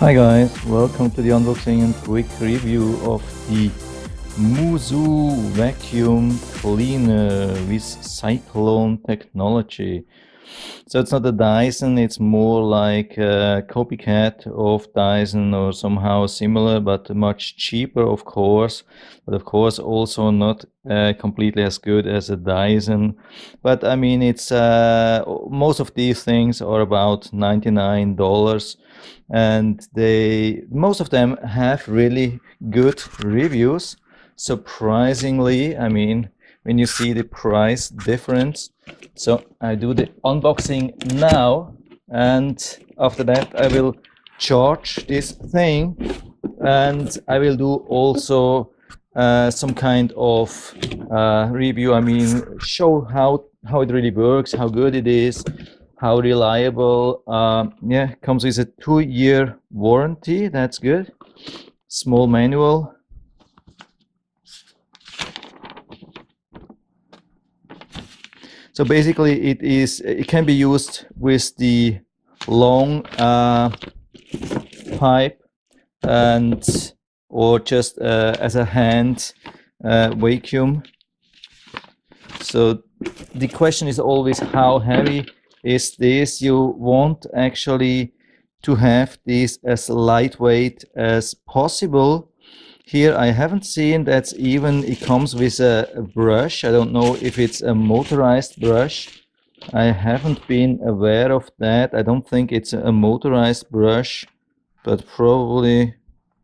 Hi guys, welcome to the unboxing and quick review of the MOOSOO vacuum cleaner with cyclone technology. So it's not a Dyson, it's more like a copycat of Dyson or somehow similar, but much cheaper of course, but of course also not completely as good as a Dyson. But I mean, it's most of these things are about $99, and most of them have really good reviews. Surprisingly, I mean, when you see the price difference. So I do the unboxing now, and after that I will charge this thing, and I will do also some kind of review. I mean, show how it really works, how good it is, how reliable. Yeah, comes with a 2-year warranty. That's good. Small manual. So basically it can be used with the long pipe and or just as a hand vacuum. So the question is always, how heavy is this? You want actually to have this as lightweight as possible. Here I haven't seen that's even, it comes with a brush. I don't know if it's a motorized brush. I haven't been aware of that. I don't think it's a motorized brush, but probably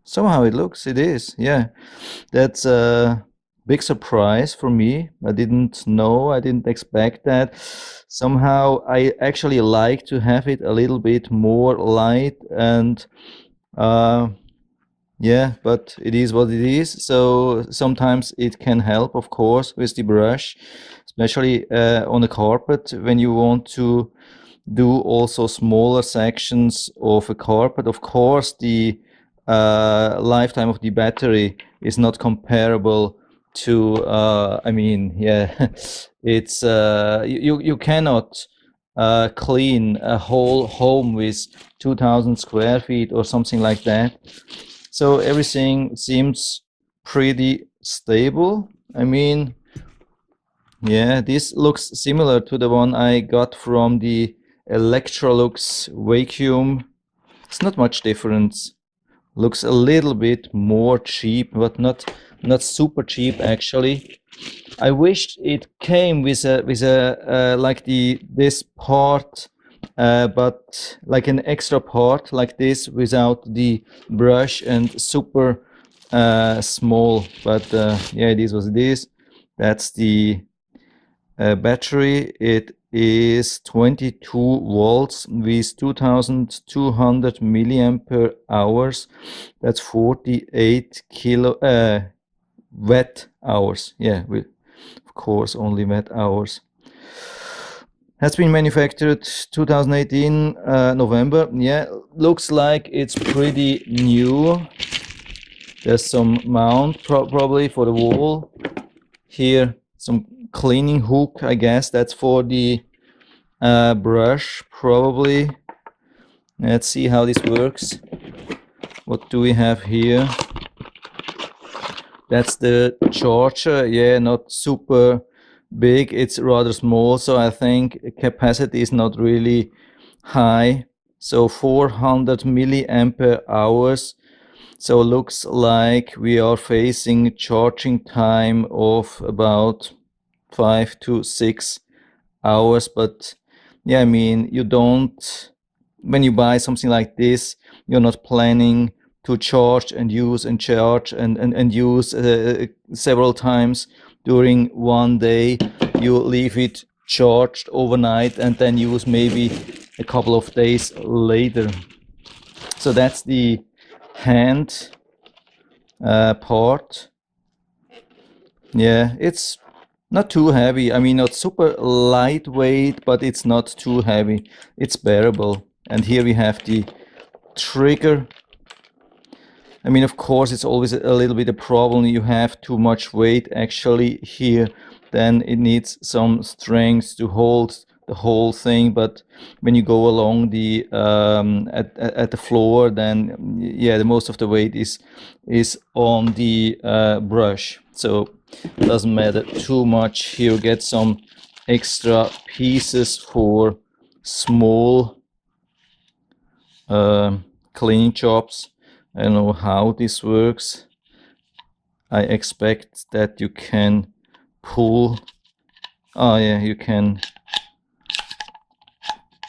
somehow it looks, it is. Yeah, that's a big surprise for me. I didn't know, I didn't expect that. Somehow I actually like to have it a little bit more light, and yeah, but it is what it is. So sometimes it can help, of course, with the brush, especially on the carpet when you want to do also smaller sections of a carpet. Of course, the lifetime of the battery is not comparable to, I mean, yeah, it's you cannot clean a whole home with 2,000 square feet or something like that. So everything seems pretty stable. I mean, yeah, this looks similar to the one I got from the Electrolux vacuum. It's not much difference. Looks a little bit more cheap, but not super cheap actually. I wished it came with a like this part, but like an extra part like this without the brush and super small. But yeah, it is what it is. That's the battery. It is 22 volts with 2200 milliampere hours. That's 48 watt hours. Yeah, of course only watt hours. Has been manufactured 2018 November. Yeah, looks like it's pretty new. There's some mount probably for the wall. Here some cleaning hook, I guess that's for the brush probably. Let's see how this works. What do we have here? That's the charger. Yeah, not super big, it's rather small, so I think capacity is not really high. So 400 milliampere hours. So looks like we are facing charging time of about 5 to 6 hours. But yeah, I mean, you don't, when you buy something like this, you're not planning to charge and use and charge and use several times during one day. You leave it charged overnight and then use maybe a couple of days later. So that's the hand part. Yeah, it's not too heavy. I mean, not super lightweight, but it's not too heavy. It's bearable. And here we have the trigger. I mean, of course, it's always a little bit a problem. You have too much weight actually here. Then it needs some strength to hold the whole thing, but when you go along the at the floor, then yeah, the most of the weight is on the brush, so it doesn't matter too much. Here you get some extra pieces for small cleaning jobs. I don't know how this works. I expect that you can pull. Oh yeah, you can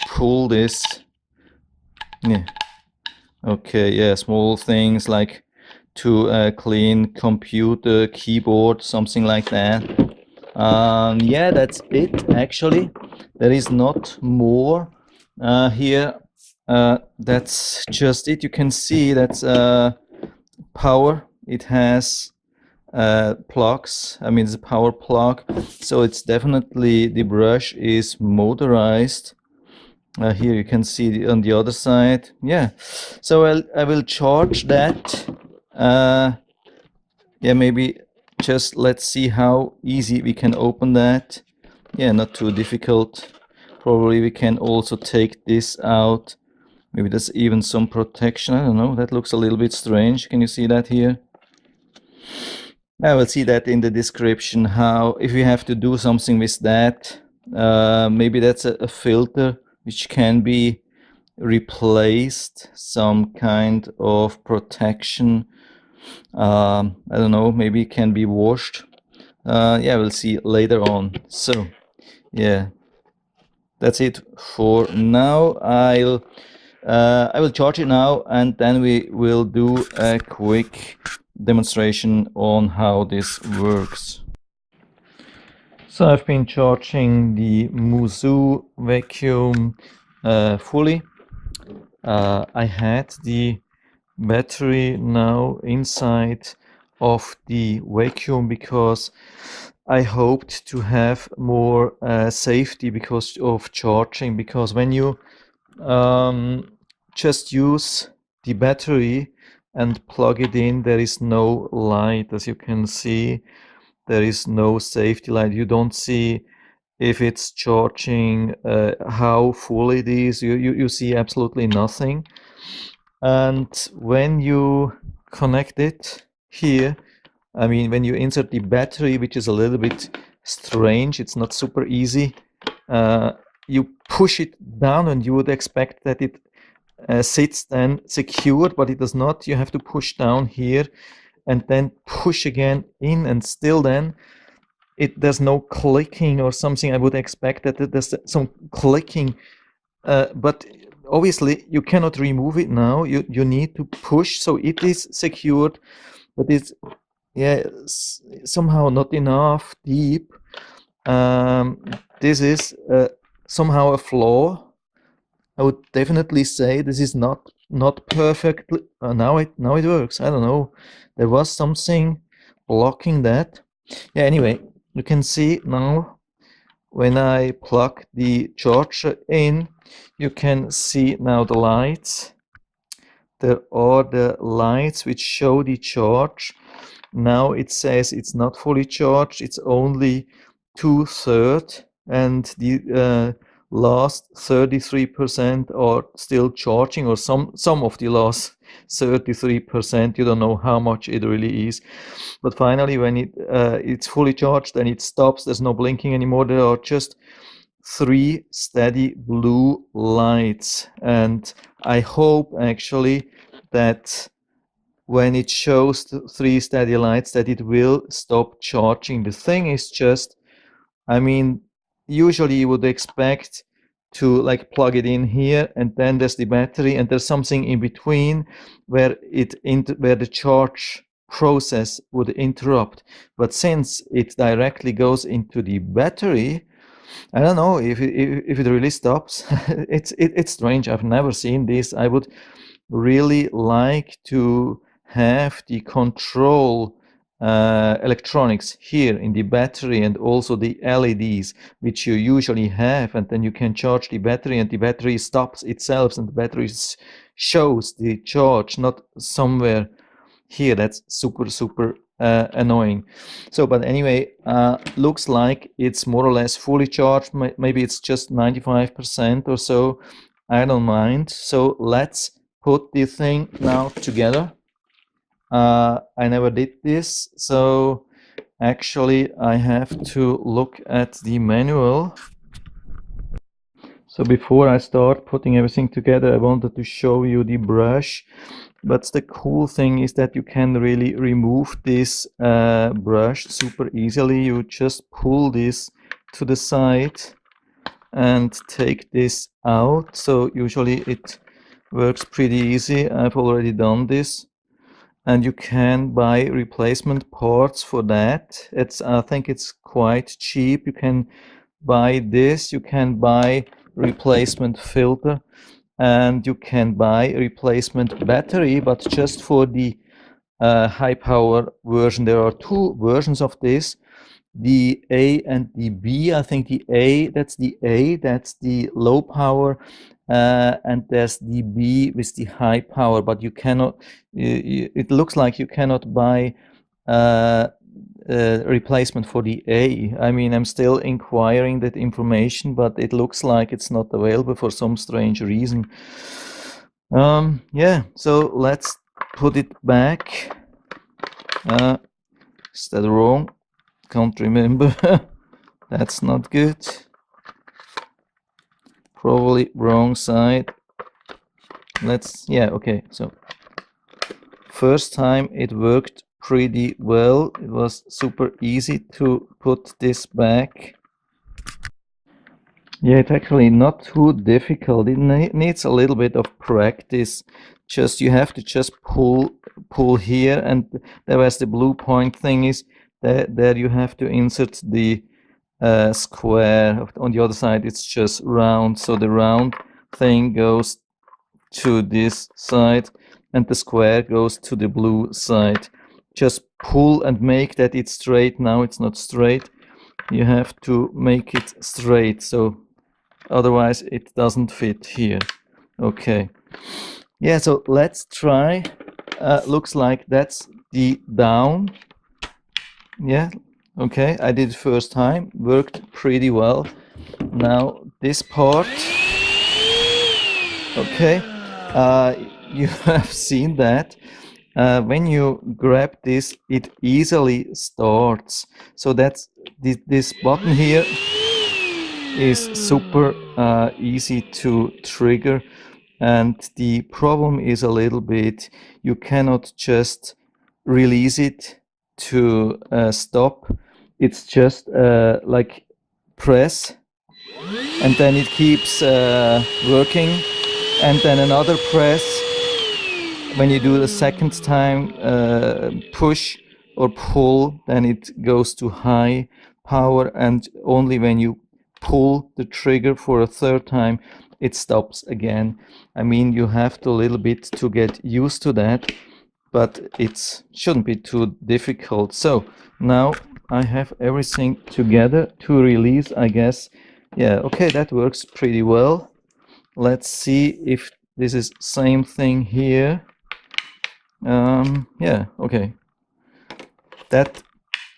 pull this. Yeah. Okay, yeah, small things like to clean computer, keyboard, something like that. Yeah, that's it actually. There is not more here. That's just it. You can see that's power. It has plugs. I mean, it's a power plug, so it's definitely, the brush is motorized. Here you can see on the other side. Yeah, so I will charge that. Yeah, maybe just let's see how easy we can open that. Yeah, not too difficult. Probably we can also take this out. Maybe there's even some protection. I don't know. That looks a little bit strange. Can you see that here? I will see that in the description, how if you have to do something with that. Maybe that's a filter which can be replaced, some kind of protection. I don't know, maybe it can be washed. Yeah, we'll see later on. So yeah, that's it for now. I will charge it now, and then we will do a quick demonstration on how this works. So I've been charging the MOOSOO vacuum fully. I had the battery now inside of the vacuum because I hoped to have more safety because of charging, because when you just use the battery and plug it in, there is no light. As you can see, there is no safety light. You don't see if it's charging, how full it is. You see absolutely nothing. And when you connect it here, I mean, when you insert the battery, which is a little bit strange, it's not super easy. You push it down and you would expect that it sits then secured, but it does not. You have to push down here and then push again in, and still then there's no clicking or something. I would expect that there's some clicking, but obviously you cannot remove it now. You need to push, so it is secured, but it's, yeah, somehow not enough deep. This is somehow a flaw. I would definitely say this is not perfectly. Now it works. I don't know. There was something blocking that. Yeah. Anyway, you can see now when I plug the charger in, you can see now the lights. There are the lights which show the charge. Now it says it's not fully charged. It's only 2/3, and the last 33% are still charging, or some of the last 33%. You don't know how much it really is. But finally, when it's fully charged, then it stops. There's no blinking anymore. There are just 3 steady blue lights, and I hope actually that when it shows 3 steady lights that it will stop charging. The thing is just, I mean, usually you would expect to like plug it in here, and then there's the battery, and there's something in between where where the charge process would interrupt. But since it directly goes into the battery, I don't know if it really stops. It's strange. I've never seen this. I would really like to have the control electronics here in the battery, and also the LEDs which you usually have, and then you can charge the battery and the battery stops itself and the battery shows the charge, not somewhere here. That's super annoying. So, but anyway, looks like it's more or less fully charged. Maybe it's just 95% or so. I don't mind. So let's put the thing now together. I never did this, so actually I have to look at the manual. So before I start putting everything together, I wanted to show you the brush. But the cool thing is that you can really remove this brush super easily. You just pull this to the side and take this out. So usually it works pretty easy. I've already done this. And you can buy replacement parts for that. I think it's quite cheap. You can buy this, you can buy replacement filter, and you can buy replacement battery, but just for the high power version. There are two versions of this, the A and the B. I think the A, that's the low power, and there's the B with the high power, but you cannot, it looks like you cannot buy replacement for the A. I mean, I'm still inquiring that information, but it looks like it's not available for some strange reason. Yeah, so let's put it back. Is that wrong? Can't remember. That's not good. Probably wrong side. Yeah, okay. So first time it worked pretty well. It was super easy to put this back. Yeah, it's actually not too difficult. It needs a little bit of practice. Just you have to just pull here, and there was the blue point thing is that there you have to insert the square. On the other side, it's just round. So the round thing goes to this side, and the square goes to the blue side. Just pull and make that it's straight. Now it's not straight. You have to make it straight. So otherwise it doesn't fit here. Okay, yeah, so let's try. Looks like that's the down. Yeah, okay, I did it first time, worked pretty well. Now this part. Okay, you have seen that when you grab this, it easily starts. So that's this button here is super easy to trigger, and the problem is a little bit you cannot just release it to stop. It's just like press, and then it keeps working, and then another press. When you do the second time push or pull, then it goes to high power, and only when you pull the trigger for a third time it stops again. I mean, you have to a little bit to get used to that, but it shouldn't be too difficult. So now I have everything together to release, I guess. Yeah, okay, that works pretty well. Let's see if this is same thing here. Yeah, okay. That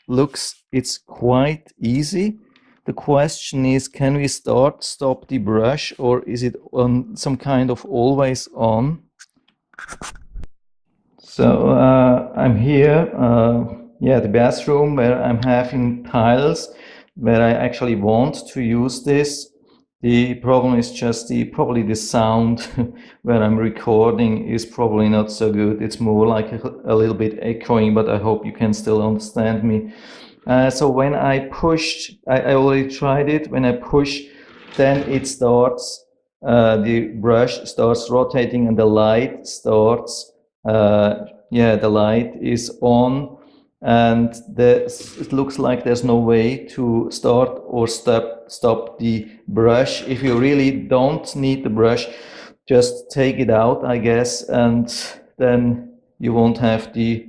looks, it's quite easy. The question is, can we stop the brush, or is it on some kind of always on? So I'm here, yeah, the bathroom where I'm having tiles, where I actually want to use this. The problem is just probably the sound where I'm recording is probably not so good. It's more like a little bit echoing, but I hope you can still understand me. So when I pushed, I already tried it. When I push, then it starts, the brush starts rotating and the light starts, yeah, the light is on, and it looks like there's no way to start or stop the brush. If you really don't need the brush, just take it out, I guess, and then you won't have the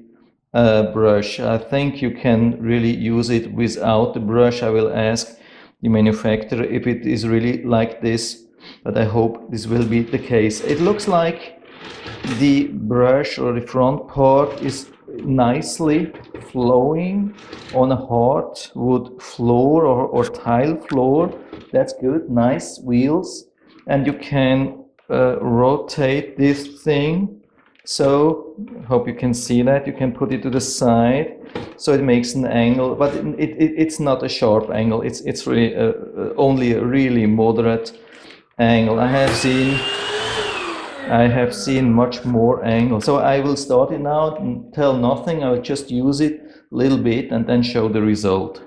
brush. I think you can really use it without the brush. I will ask the manufacturer if it is really like this, but I hope this will be the case. It looks like the brush or the front part is nicely flowing on a hardwood floor or tile floor. That's good, nice wheels. And you can rotate this thing. So, hope you can see that. You can put it to the side, so it makes an angle, but it's not a sharp angle. It's really only a really moderate angle. I have seen much more angle. So I will start it now and tell nothing. I will just use it a little bit and then show the result.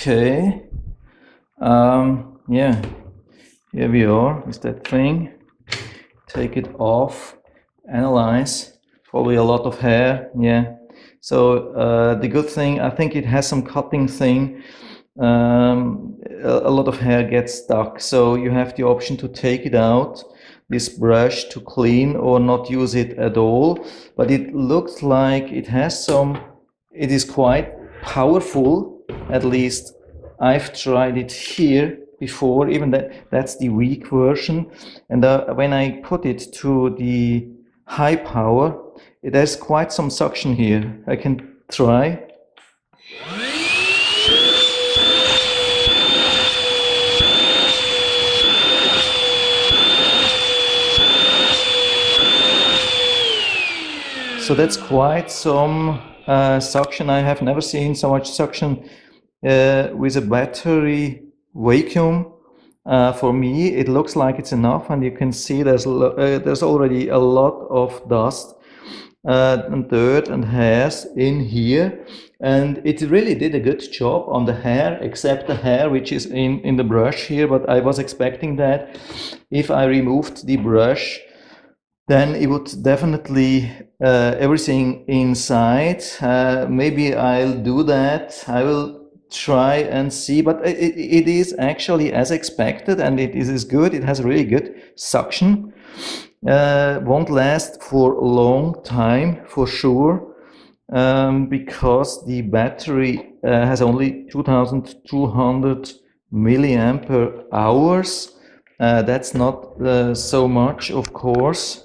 Okay. Yeah, here we are with that thing. Take it off, analyze. Probably a lot of hair, yeah. So the good thing, I think it has some cutting thing. A lot of hair gets stuck, so you have the option to take it out, this brush, to clean or not use it at all. But it looks like it has some, it is quite powerful. At least I've tried it here before, even that's the weak version. And when I put it to the high power, it has quite some suction here. I can try. So that's quite some suction. I have never seen so much suction with a battery vacuum. For me, it looks like it's enough, and you can see there's already a lot of dust and dirt and hairs in here, and it really did a good job on the hair, except the hair which is in the brush here. But I was expecting that if I removed the brush, then it would definitely everything inside. Maybe I'll do that. I will try and see, but it is actually as expected, and it is good. It has really good suction. Won't last for a long time for sure, because the battery has only 2200 milliampere hours. That's not so much, of course.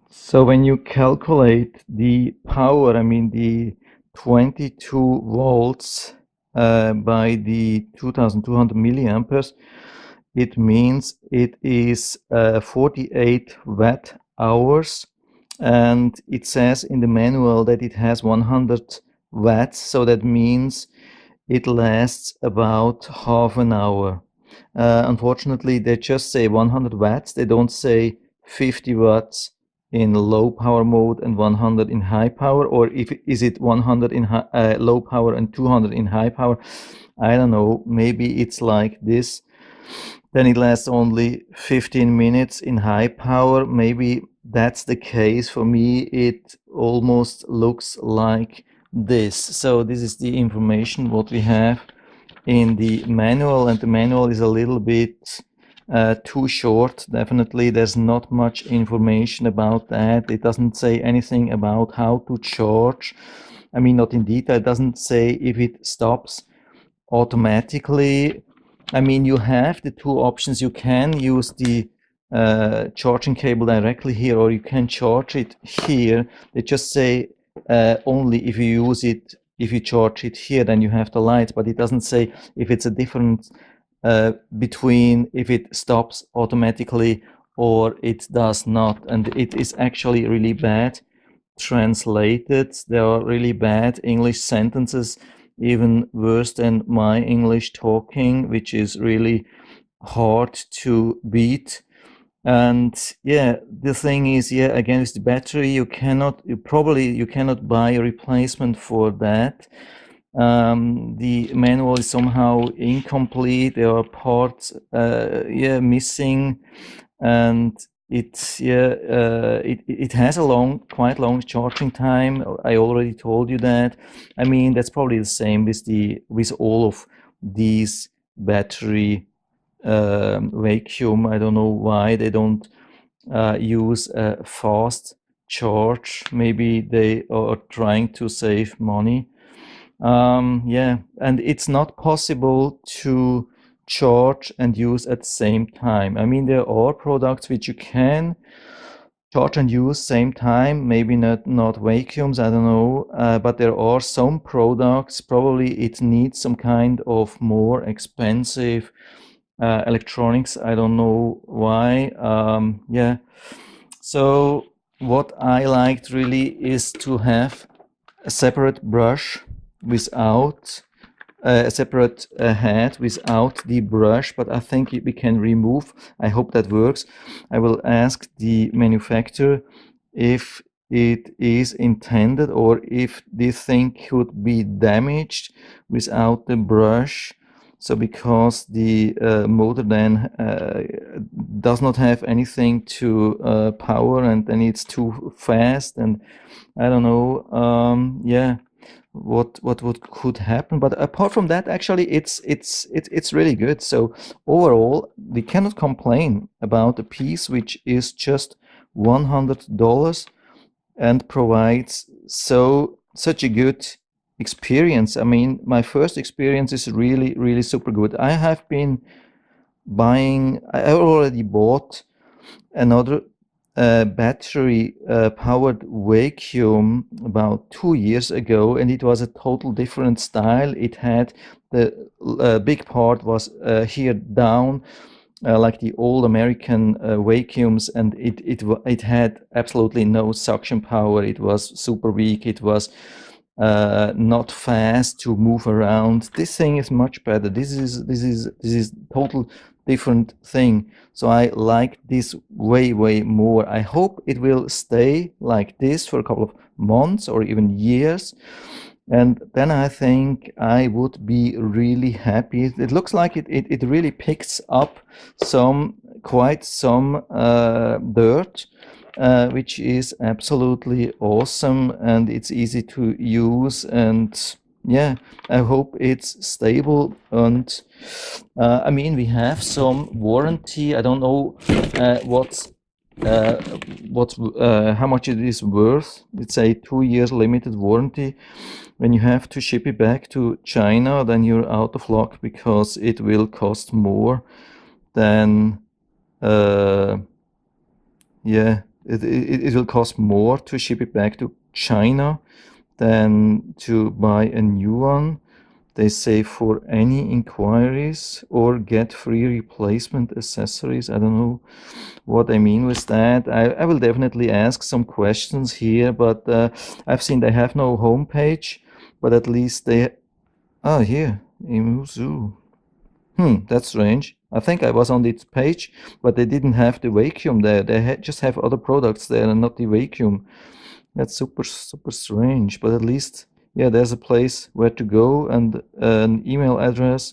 So when you calculate the power, I mean the 22 volts by the 2200 milliamperes, it means it is 48 watt hours. And it says in the manual that it has 100 watts, so that means it lasts about half an hour. Unfortunately, they just say 100 watts. They don't say 50 watts in low power mode and 100 in high power, or if is it 100 in low power and 200 in high power. I don't know. Maybe it's like this. Then it lasts only 15 minutes in high power. Maybe that's the case. For me, it almost looks like this. So this is the information what we have in the manual, and the manual is a little bit too short. Definitely there's not much information about that. It doesn't say anything about how to charge. I mean, not in detail. It doesn't say if it stops automatically. I mean, you have the two options. You can use the charging cable directly here, or you can charge it here. They just say only if you use it, if you charge it here, then you have the light, but it doesn't say if it's a difference between if it stops automatically or it does not. And it is actually really bad translated. There are really bad English sentences, even worse than my English talking, which is really hard to beat. And yeah, the thing is, yeah, again, with the battery, you cannot buy a replacement for that. The manual is somehow incomplete. There are parts, yeah, missing, and it has a quite long charging time. I already told you that. I mean, that's probably the same with all of these battery vacuum. I don't know why they don't use a fast charge. Maybe they are trying to save money. Yeah, and it's not possible to charge and use at the same time. I mean, there are products which you can charge and use same time, maybe not vacuums, I don't know, but there are some products, probably it needs some kind of more expensive electronics. I don't know why. Yeah, so what I liked really is to have a separate brush without a separate head without the brush, but I think we can remove. I hope that works. I will ask the manufacturer if it is intended or if this thing could be damaged without the brush. So because the motor then does not have anything to power, and then it's too fast, and I don't know. Yeah, what could happen? But apart from that, actually, it's really good. So overall, we cannot complain about a piece which is just $100 and provides such a good experience. I mean, my first experience is really super good. I have been buying. I already bought another battery powered vacuum about 2 years ago, and it was a total different style. It had the big part was here down, like the old American vacuums, and it had absolutely no suction power. It was super weak. It was not fast to move around. This thing is much better. This is total different thing. So I like this way more. I hope it will stay like this for a couple of months or even years. And then I think I would be really happy. It looks like it really picks up quite some dirt, which is absolutely awesome, and it's easy to use. And yeah, I hope it's stable. And I mean, we have some warranty. I don't know uh, how much it is worth. It's a 2 years limited warranty. When you have to ship it back to China, then you're out of luck, because it will cost more than yeah, it will cost more to ship it back to China than to buy a new one. They say for any inquiries or get free replacement accessories. I don't know what I mean with that. I will definitely ask some questions here, but I've seen they have no homepage, but at least they. Oh, here, MOOSOO. That's strange. I think I was on its page, but they didn't have the vacuum there. They just have other products there and not the vacuum. That's super strange. But at least, yeah, there's a place where to go and an email address.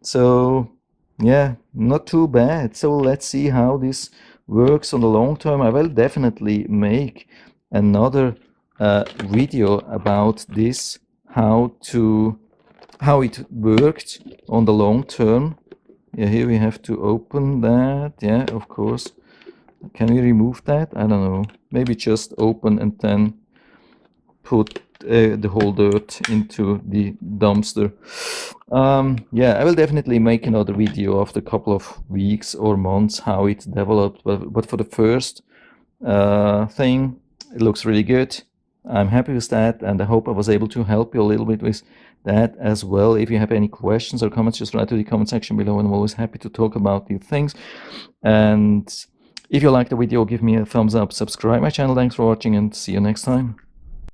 So, yeah, not too bad. So let's see how this works on the long term. I will definitely make another video about this, how it worked on the long term. Yeah, here we have to open that. Yeah, of course. Can we remove that? I don't know. Maybe just open and then put the whole dirt into the dumpster. Yeah, I will definitely make another video after a couple of weeks or months how it developed. But for the first thing, it looks really good. I'm happy with that, and I hope I was able to help you a little bit with that as well. If you have any questions or comments, just write to the comment section below, and I'm always happy to talk about these things. And if you like the video, give me a thumbs up, subscribe my channel. Thanks for watching, and see you next time.